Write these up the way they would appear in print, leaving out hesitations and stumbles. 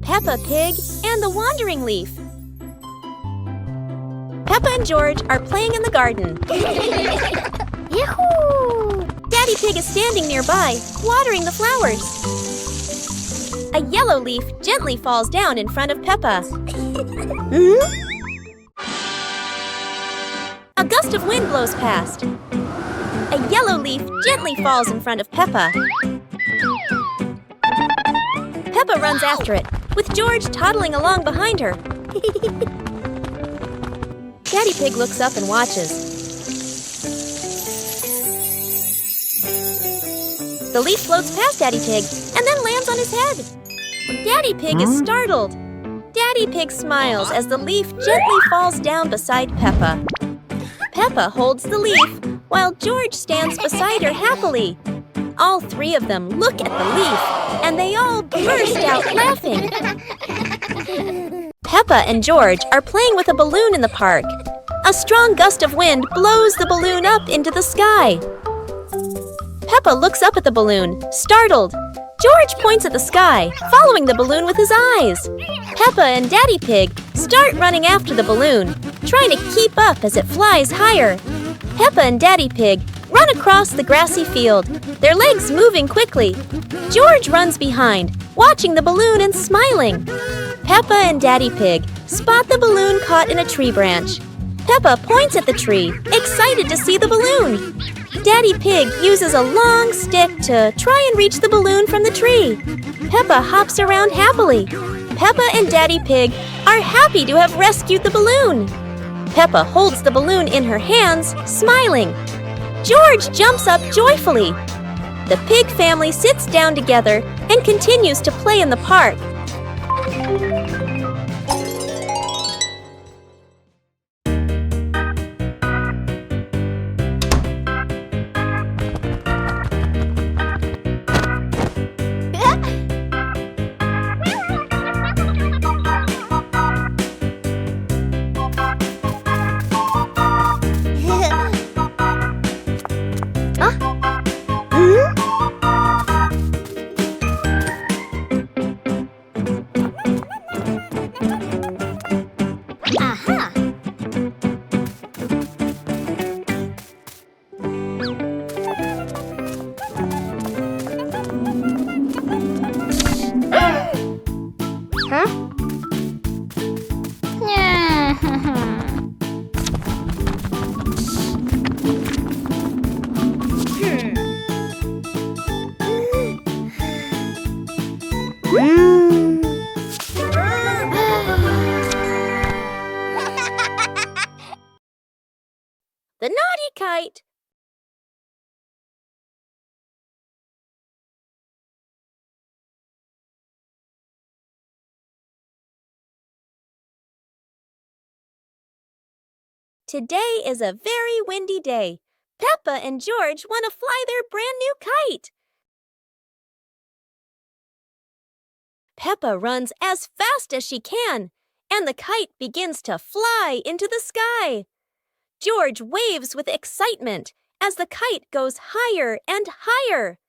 Peppa Pig and the Wandering Leaf. Peppa and George are playing in the garden. Yahoo! Daddy Pig is standing nearby, watering the flowers. A yellow leaf gently falls down in front of Peppa. A gust of wind blows past. A yellow leaf gently falls in front of Peppa. Peppa runs after it, with George toddling along behind her. Daddy Pig looks up and watches. The leaf floats past Daddy Pig and then lands on his head. Daddy Pig is startled. Daddy Pig smiles as the leaf gently falls down beside Peppa. Peppa holds the leaf, while George stands beside her happily. All three of them look at the leaf, and they all burst out laughing. Peppa and George are playing with a balloon in the park. A strong gust of wind blows the balloon up into the sky. Peppa looks up at the balloon, startled. George points at the sky, following the balloon with his eyes. Peppa and Daddy Pig start running after the balloon, trying to keep up as it flies higher. Peppa and Daddy Pig run across the grassy field, their legs moving quickly. George runs behind, watching the balloon and smiling. Peppa and Daddy Pig spot the balloon caught in a tree branch. Peppa points at the tree, excited to see the balloon. Daddy Pig uses a long stick to try and reach the balloon from the tree. Peppa hops around happily. Peppa and Daddy Pig are happy to have rescued the balloon. Peppa holds the balloon in her hands, smiling. George jumps up joyfully. The pig family sits down together and continues to play in the park. The naughty kite. Today is a very windy day. Peppa and George want to fly their brand new kite. Peppa runs as fast as she can, and the kite begins to fly into the sky. George waves with excitement as the kite goes higher and higher.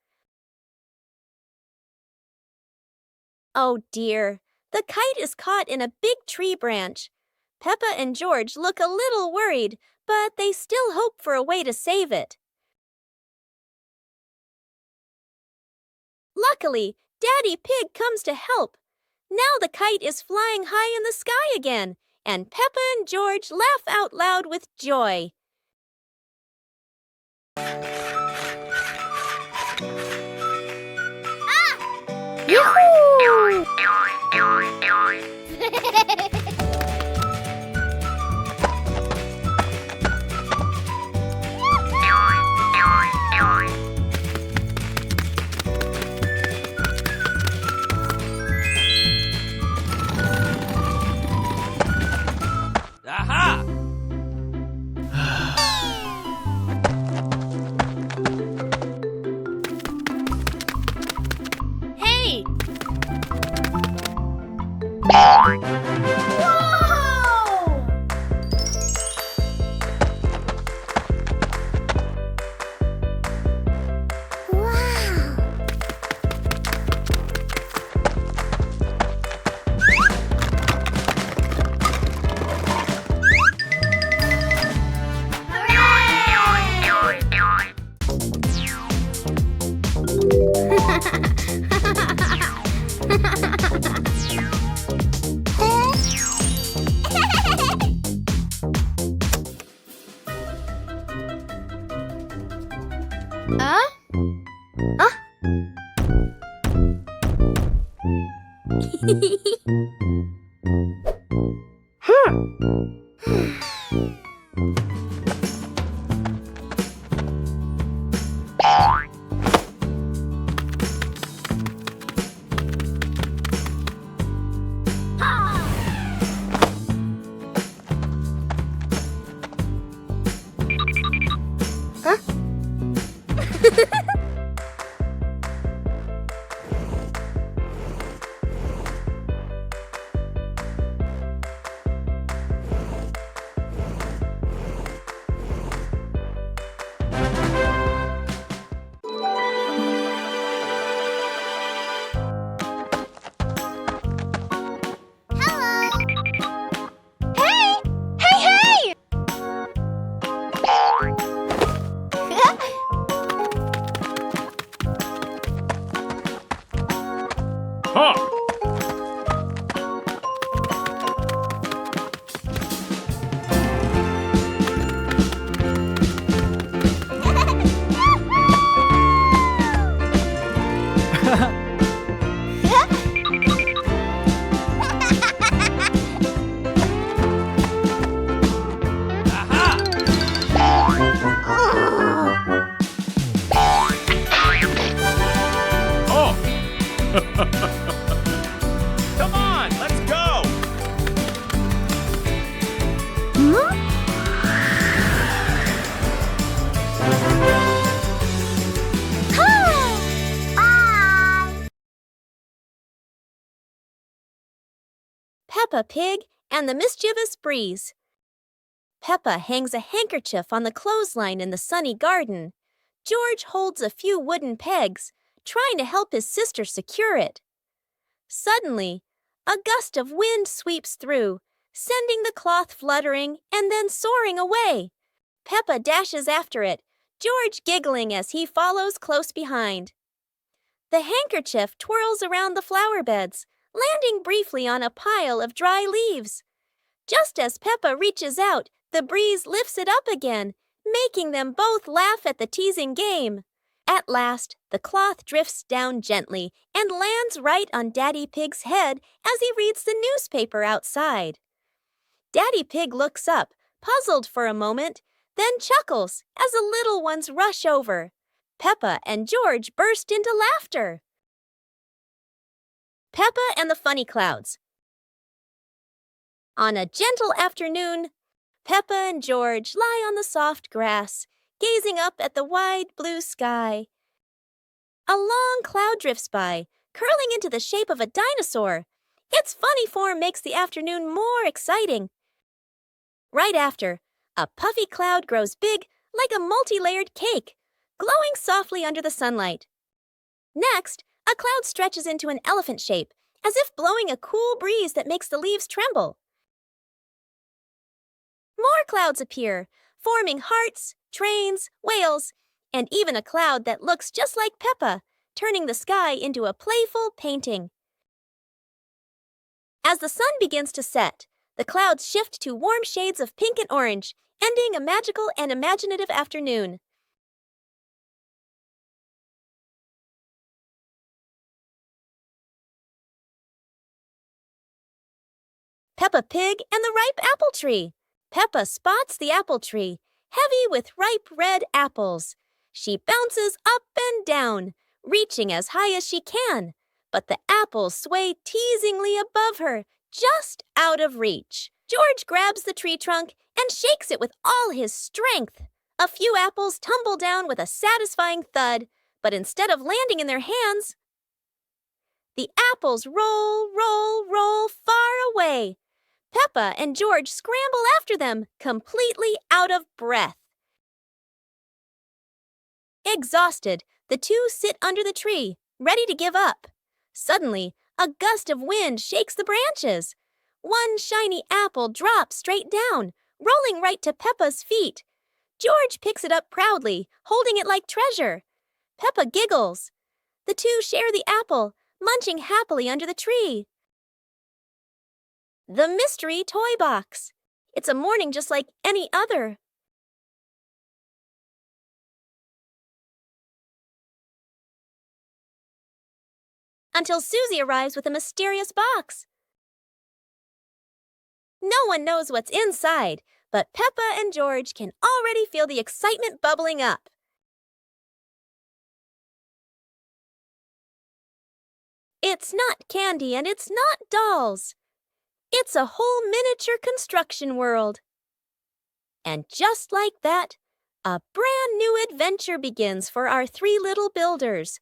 Oh dear, the kite is caught in a big tree branch. Peppa and George look a little worried, but they still hope for a way to save it. Luckily, Daddy Pig comes to help. Now the kite is flying high in the sky again, and Peppa and George laugh out loud with joy. Yahoo! Aha! Hey! Huh. Oh! Come on, let's go! Peppa Pig and the Mischievous Breeze. Peppa hangs a handkerchief on the clothesline in the sunny garden. George holds a few wooden pegs, trying to help his sister secure it. Suddenly, a gust of wind sweeps through, sending the cloth fluttering and then soaring away. Peppa dashes after it, George giggling as he follows close behind. The handkerchief twirls around the flower beds, landing briefly on a pile of dry leaves. Just as Peppa reaches out, the breeze lifts it up again, making them both laugh at the teasing game. At last, the cloth drifts down gently and lands right on Daddy Pig's head as he reads the newspaper outside. Daddy Pig looks up, puzzled for a moment, then chuckles as the little ones rush over. Peppa and George burst into laughter. Peppa and the Funny Clouds. On a gentle afternoon, Peppa and George lie on the soft grass, gazing up at the wide blue sky. A long cloud drifts by, curling into the shape of a dinosaur. Its funny form makes the afternoon more exciting. Right after, a puffy cloud grows big like a multi-layered cake, glowing softly under the sunlight. Next, a cloud stretches into an elephant shape, as if blowing a cool breeze that makes the leaves tremble. More clouds appear, forming hearts, trains, whales, and even a cloud that looks just like Peppa, turning the sky into a playful painting. As the sun begins to set, the clouds shift to warm shades of pink and orange, ending a magical and imaginative afternoon. Peppa Pig and the Ripe Apple Tree. Peppa spots the apple tree, heavy with ripe red apples. She bounces up and down, reaching as high as she can, but the apples sway teasingly above her, just out of reach. George grabs the tree trunk and shakes it with all his strength. A few apples tumble down with a satisfying thud, but instead of landing in their hands, the apples roll far away. Peppa and George scramble after them, completely out of breath. Exhausted, the two sit under the tree, ready to give up. Suddenly, a gust of wind shakes the branches. One shiny apple drops straight down, rolling right to Peppa's feet. George picks it up proudly, holding it like treasure. Peppa giggles. The two share the apple, munching happily under the tree. The Mystery Toy Box. It's a morning just like any other. until Susie arrives with a mysterious box. No one knows what's inside, but Peppa and George can already feel the excitement bubbling up. It's not candy and it's not dolls. It's a whole miniature construction world. And just like that, a brand new adventure begins for our three little builders.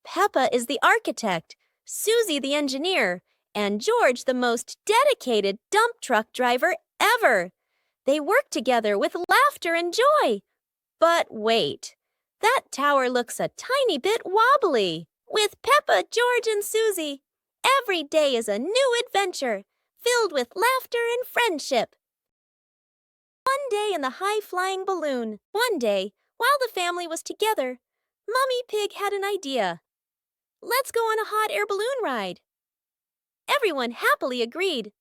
Peppa is the architect, Susie the engineer, and George the most dedicated dump truck driver ever. They work together with laughter and joy. But wait, that tower looks a tiny bit wobbly. With Peppa, George, and Susie, every day is a new adventure, filled with laughter and friendship. One day in the high-flying balloon. One day, while the family was together, Mummy Pig had an idea. Let's go on a hot air balloon ride. Everyone happily agreed.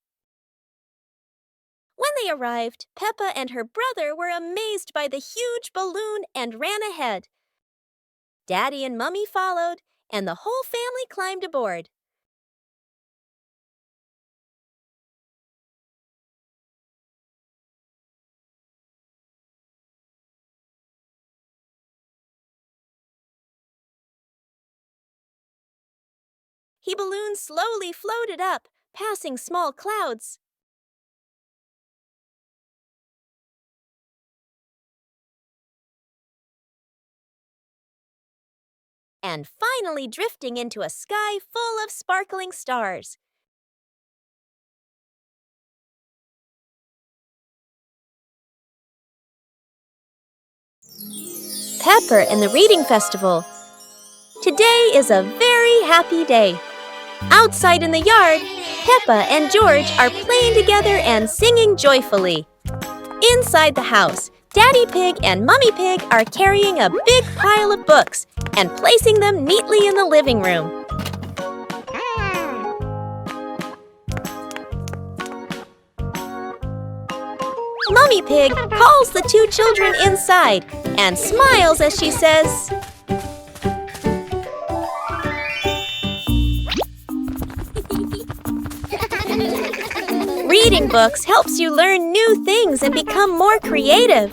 When they arrived, Peppa and her brother were amazed by the huge balloon and ran ahead. Daddy and Mummy followed, and the whole family climbed aboard. The balloon slowly floated up, passing small clouds. And finally drifting into a sky full of sparkling stars. Pepper and the Reading Festival. Today is a very happy day. Outside in the yard, Peppa and George are playing together and singing joyfully. Inside the house, Daddy Pig and Mummy Pig are carrying a big pile of books and placing them neatly in the living room. Mummy Pig calls the two children inside and smiles as she says, "Reading books helps you learn new things and become more creative."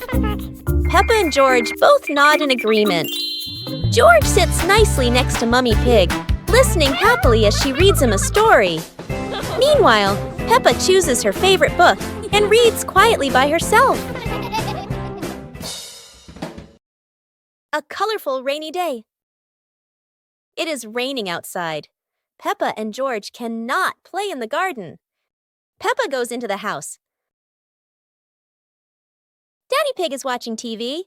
Peppa and George both nod in agreement. George sits nicely next to Mummy Pig, listening happily as she reads him a story. Meanwhile, Peppa chooses her favorite book and reads quietly by herself. A colorful rainy day. It is raining outside. Peppa and George cannot play in the garden. Peppa goes into the house. Daddy Pig is watching TV.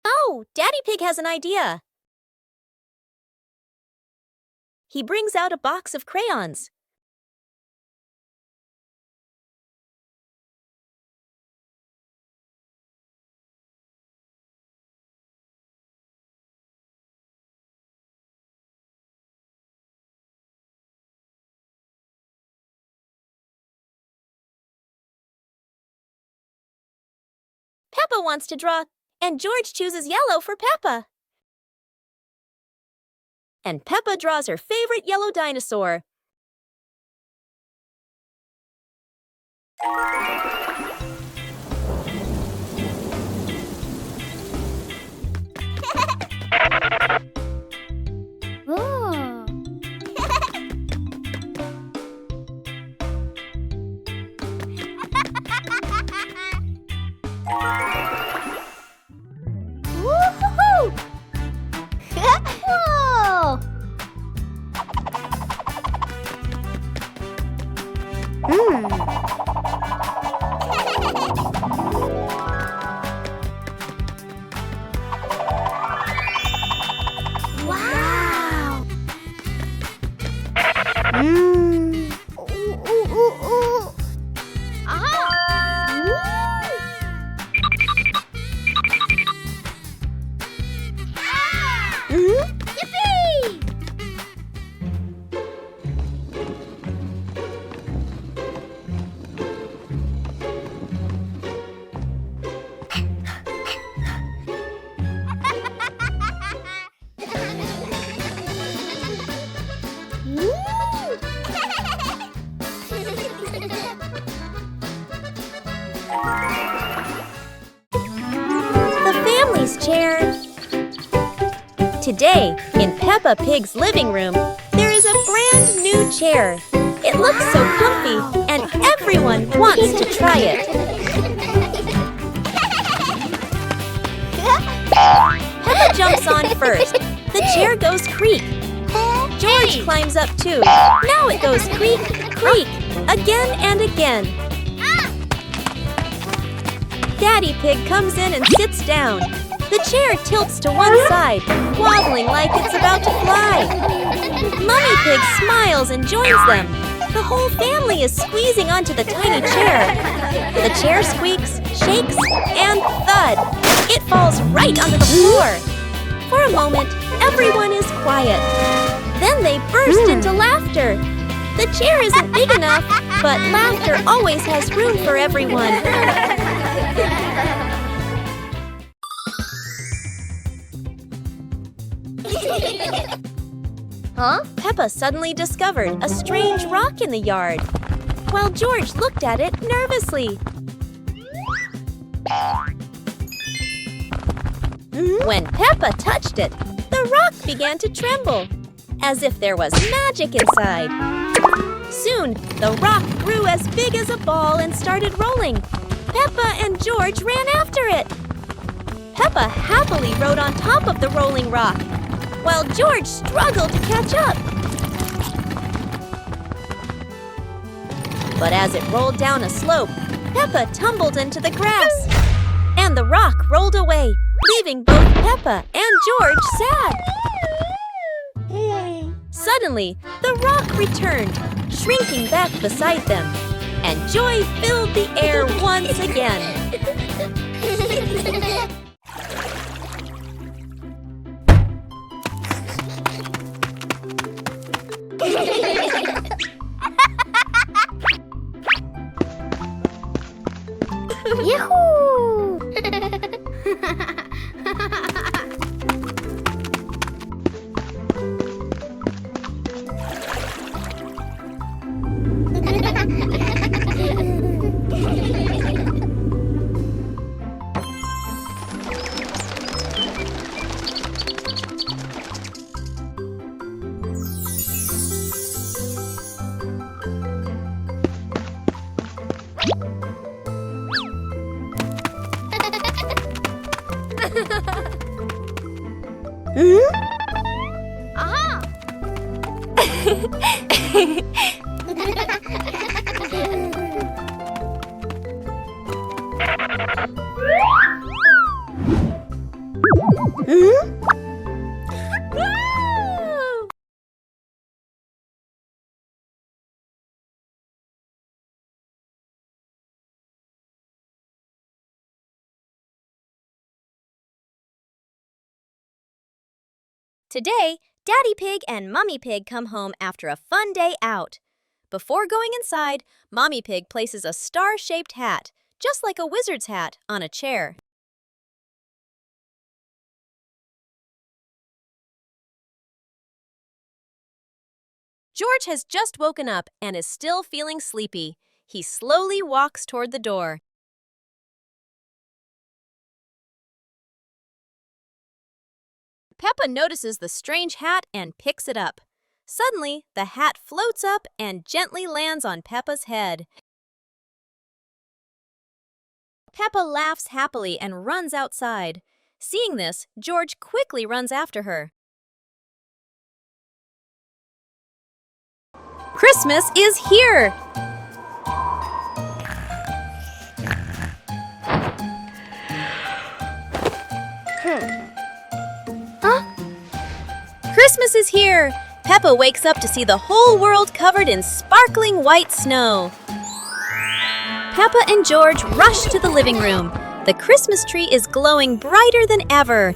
Oh, Daddy Pig has an idea. He brings out a box of crayons. Peppa wants to draw, and George chooses yellow for Peppa. And Peppa draws her favorite yellow dinosaur. Woo-hoo-hoo! Whoa! Today, in Peppa Pig's living room, there is a brand new chair. It looks so comfy, and everyone wants to try it. Peppa jumps on first. The chair goes creak. George climbs up too. Now it goes creak, creak, again and again. Daddy Pig comes in and sits down. The chair tilts to one side, wobbling like it's about to fly. Mummy Pig smiles and joins them. The whole family is squeezing onto the tiny chair. The chair squeaks, shakes, and thud. It falls right onto the floor. For a moment, everyone is quiet. Then they burst into laughter. The chair isn't big enough, but laughter always has room for everyone. Huh? Peppa suddenly discovered a strange rock in the yard, while George looked at it nervously. When Peppa touched it, the rock began to tremble, as if there was magic inside. Soon, the rock grew as big as a ball and started rolling. Peppa and George ran after it. Peppa happily rode on top of the rolling rock, while George struggled to catch up. But as it rolled down a slope, Peppa tumbled into the grass, and the rock rolled away, leaving both Peppa and George sad. Suddenly, the rock returned, shrinking back beside them, and joy filled the air once again. Yahoo! Today, Daddy Pig and Mummy Pig come home after a fun day out. Before going inside, Mommy Pig places a star-shaped hat, just like a wizard's hat, on a chair. George has just woken up and is still feeling sleepy. He slowly walks toward the door. Peppa notices the strange hat and picks it up. Suddenly, the hat floats up and gently lands on Peppa's head. Peppa laughs happily and runs outside. Seeing this, George quickly runs after her. Christmas is here! Christmas is here! Peppa wakes up to see the whole world covered in sparkling white snow. Peppa and George rush to the living room. The Christmas tree is glowing brighter than ever.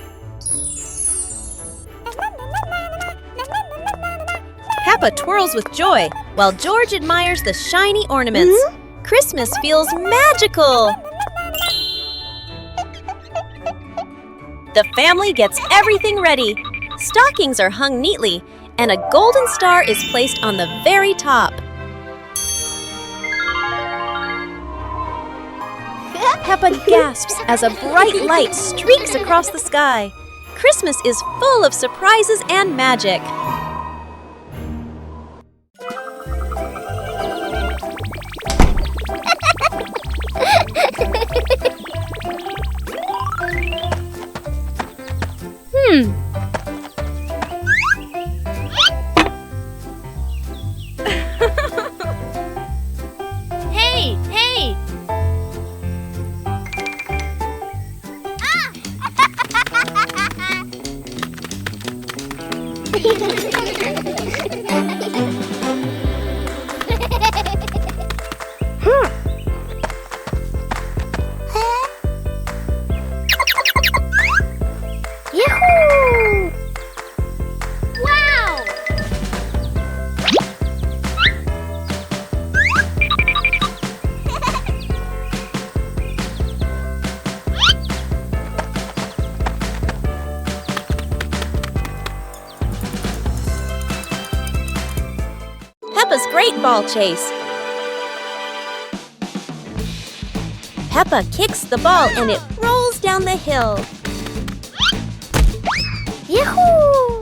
Peppa twirls with joy, while George admires the shiny ornaments. Christmas feels magical! The family gets everything ready. Stockings are hung neatly, and a golden star is placed on the very top. Peppa gasps as a bright light streaks across the sky. Christmas is full of surprises and magic. Hey, hey! Yahoo! Wow! Peppa's great ball chase. Peppa kicks the ball and it rolls down the hill. Yahoo!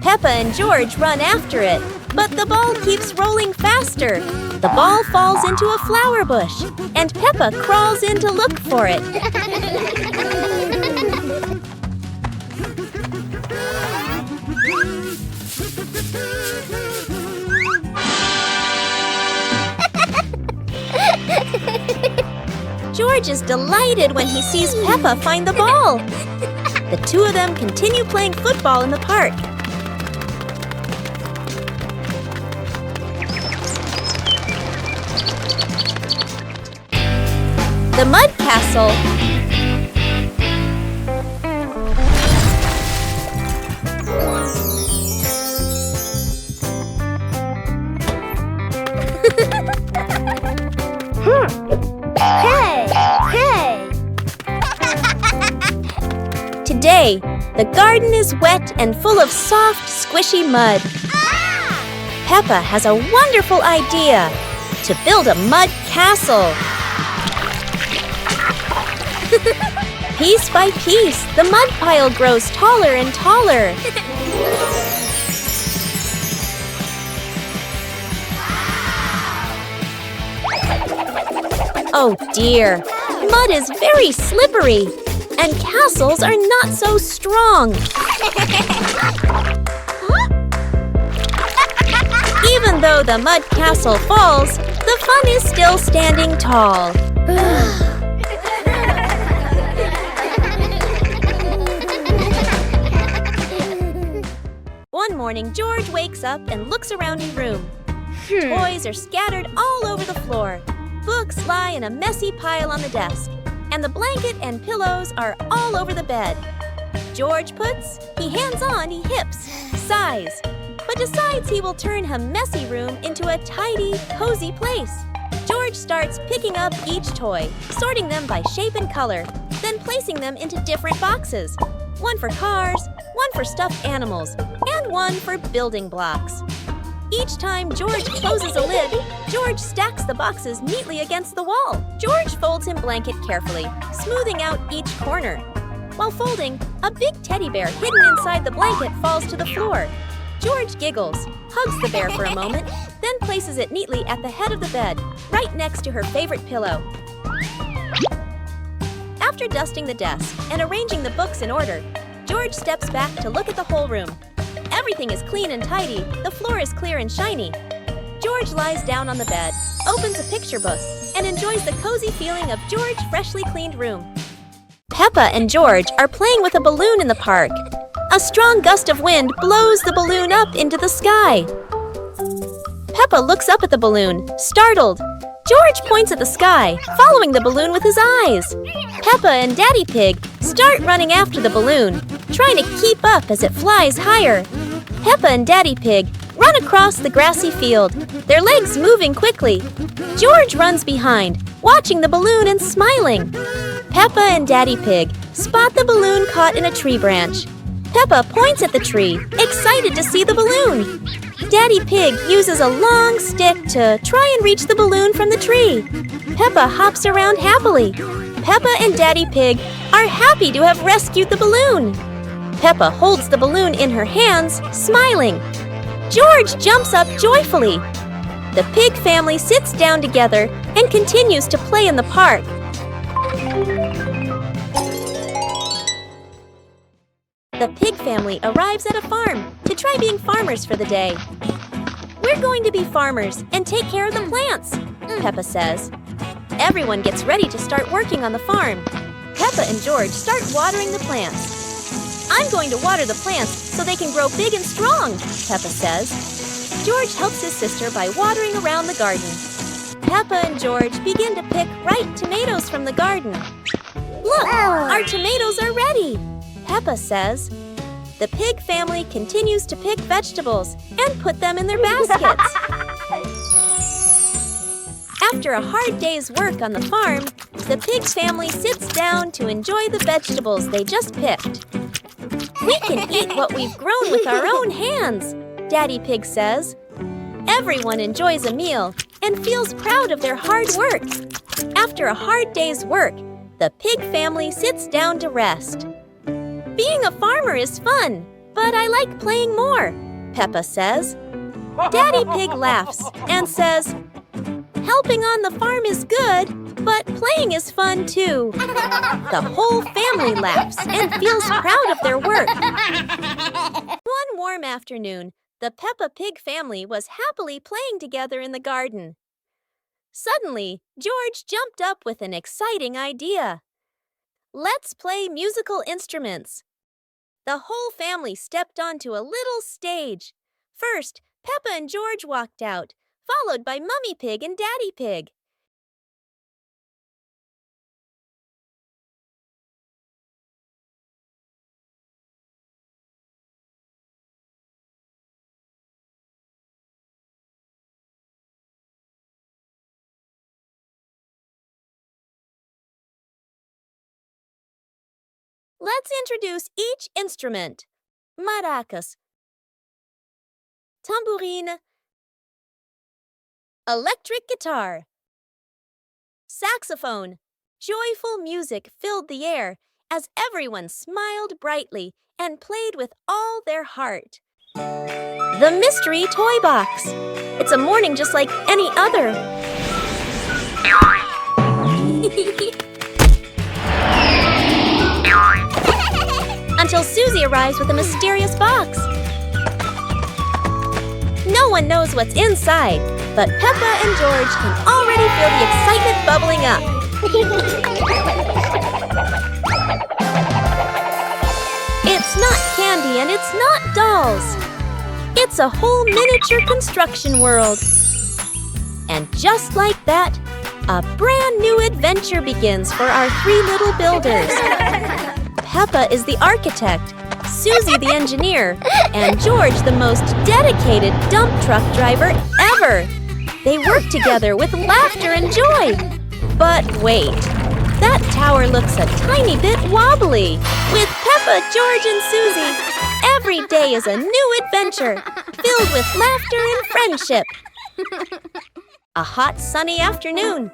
Peppa and George run after it, but the ball keeps rolling faster. The ball falls into a flower bush, and Peppa crawls in to look for it. George is delighted when he sees Peppa find the ball. The two of them continue playing football in the park. The mud castle. Hey! Hey! Today, the garden is wet and full of soft, squishy mud. Peppa has a wonderful idea to build a mud castle. Piece by piece, the mud pile grows taller and taller. Oh dear, mud is very slippery, and castles are not so strong. Even though the mud castle falls, the fun is still standing tall. One morning, George wakes up and looks around his room. Toys are scattered all over the floor. Books lie in a messy pile on the desk, and the blanket and pillows are all over the bed. George he hands on, he hips, sighs, but decides he will turn a messy room into a tidy, cozy place. George starts picking up each toy, sorting them by shape and color, then placing them into different boxes. One for cars, one for stuffed animals, and one for building blocks. Each time George closes a lid, George stacks the boxes neatly against the wall. George folds his blanket carefully, smoothing out each corner. While folding, a big teddy bear hidden inside the blanket falls to the floor. George giggles, hugs the bear for a moment, then places it neatly at the head of the bed, right next to her favorite pillow. After dusting the desk and arranging the books in order, George steps back to look at the whole room. Everything is clean and tidy, the floor is clear and shiny. George lies down on the bed, opens a picture book, and enjoys the cozy feeling of George's freshly cleaned room. Peppa and George are playing with a balloon in the park. A strong gust of wind blows the balloon up into the sky. Peppa looks up at the balloon, startled. George points at the sky, following the balloon with his eyes. Peppa and Daddy Pig start running after the balloon, trying to keep up as it flies higher. Peppa and Daddy Pig run across the grassy field, their legs moving quickly. George runs behind, watching the balloon and smiling. Peppa and Daddy Pig spot the balloon caught in a tree branch. Peppa points at the tree, excited to see the balloon. Daddy Pig uses a long stick to try and reach the balloon from the tree. Peppa hops around happily. Peppa and Daddy Pig are happy to have rescued the balloon. Peppa holds the balloon in her hands, smiling. George jumps up joyfully. The pig family sits down together and continues to play in the park. The pig family arrives at a farm to try being farmers for the day. We're going to be farmers and take care of the plants, Peppa says. Everyone gets ready to start working on the farm. Peppa and George start watering the plants. I'm going to water the plants so they can grow big and strong, Peppa says. George helps his sister by watering around the garden. Peppa and George begin to pick ripe tomatoes from the garden. Look, our tomatoes are ready, Peppa says. The pig family continues to pick vegetables and put them in their baskets. After a hard day's work on the farm, the pig family sits down to enjoy the vegetables they just picked. We can eat what we've grown with our own hands, Daddy Pig says. Everyone enjoys a meal and feels proud of their hard work. After a hard day's work, the pig family sits down to rest. Being a farmer is fun, but I like playing more, Peppa says. Daddy Pig laughs and says, helping on the farm is good, but playing is fun too. The whole family laughs and feels proud of their work. One warm afternoon, the Peppa Pig family was happily playing together in the garden. Suddenly, George jumped up with an exciting idea. Let's play musical instruments. The whole family stepped onto a little stage. First, Peppa and George walked out, followed by Mummy Pig and Daddy Pig. Let's introduce each instrument. Maracas, tambourine, electric guitar, saxophone. Joyful music filled the air as everyone smiled brightly and played with all their heart. The mystery toy box. It's a morning just like any other. Until Susie arrives with a mysterious box. No one knows what's inside, but Peppa and George can already feel the excitement bubbling up. It's not candy and it's not dolls. It's a whole miniature construction world. And just like that, a brand new adventure begins for our three little builders. Peppa is the architect, Susie the engineer, and George the most dedicated dump truck driver ever. They work together with laughter and joy. But wait, that tower looks a tiny bit wobbly. With Peppa, George, and Susie, every day is a new adventure, filled with laughter and friendship. A hot, sunny afternoon.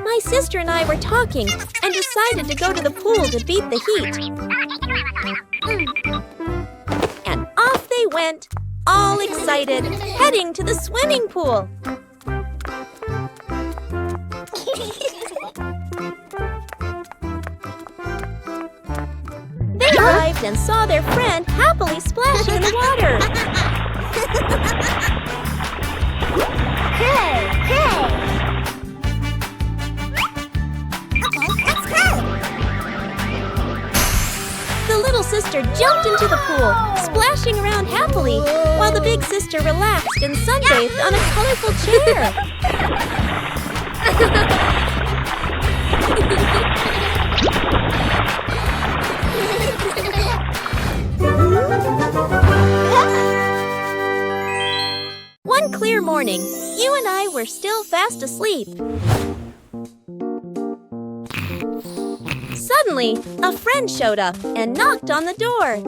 My sister and I were talking and decided to go to the pool to beat the heat. And off they went, all excited, heading to the swimming pool. They arrived and saw their friend happily splashing in the water. Hey, hey! The little sister jumped into the pool, splashing around happily, while the big sister relaxed and sunbathed on a colorful chair. One clear morning, you and I were still fast asleep. Suddenly, a friend showed up and knocked on the door.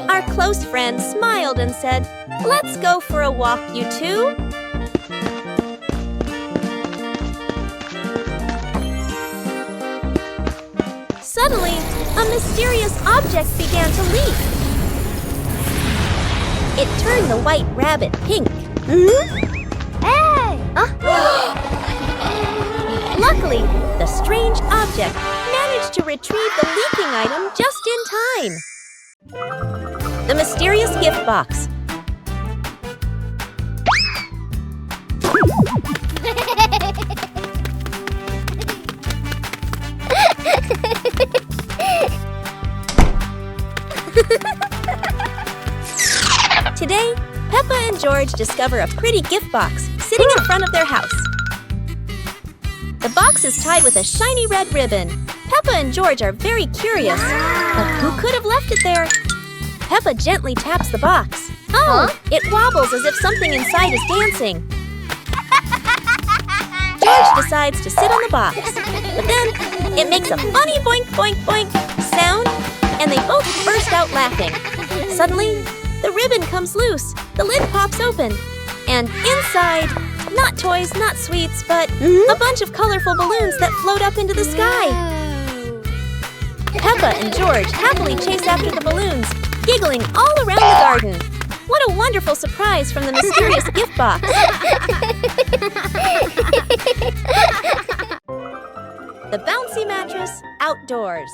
Our close friend smiled and said, "Let's go for a walk, you two." Suddenly, a mysterious object began to leak. It turned the white rabbit pink. Hey! Luckily, the strange object managed to retrieve the leaking item just in time. The mysterious gift box. Today, Peppa and George discover a pretty gift box sitting in front of their house. The box is tied with a shiny red ribbon. Peppa and George are very curious, but who could have left it there? Peppa gently taps the box. Oh, it wobbles as if something inside is dancing. George decides to sit on the box, but then it makes a funny boink, boink, boink sound, and they both burst out laughing. Suddenly, the ribbon comes loose, the lid pops open, and inside, not toys, not sweets, but a bunch of colorful balloons that float up into the sky. Peppa and George happily chase after the balloons, giggling all around the garden. What a wonderful surprise from the mysterious gift box. The bouncy mattress outdoors.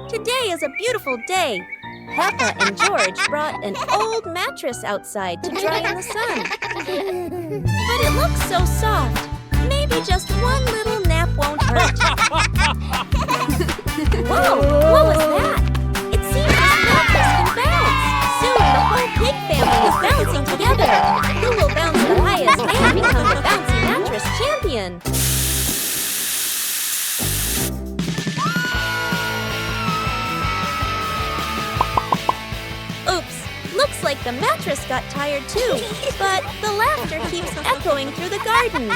Today is a beautiful day. Peppa and George brought an old mattress outside to dry in the sun. But it looks so soft. Maybe just one little nap won't hurt. Whoa, what was that? It seems this mattress can bounce. Soon the whole pig family is bouncing together. Who will bounce the highest and become the bouncy mattress champion? Oops, looks like the mattress got tired too, but the laughter keeps echoing through the garden.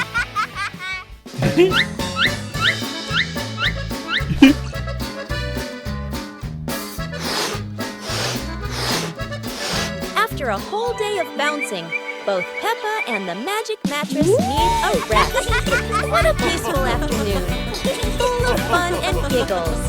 After a whole day of bouncing, both Peppa and the magic mattress need a rest. What a peaceful afternoon, full of fun and giggles.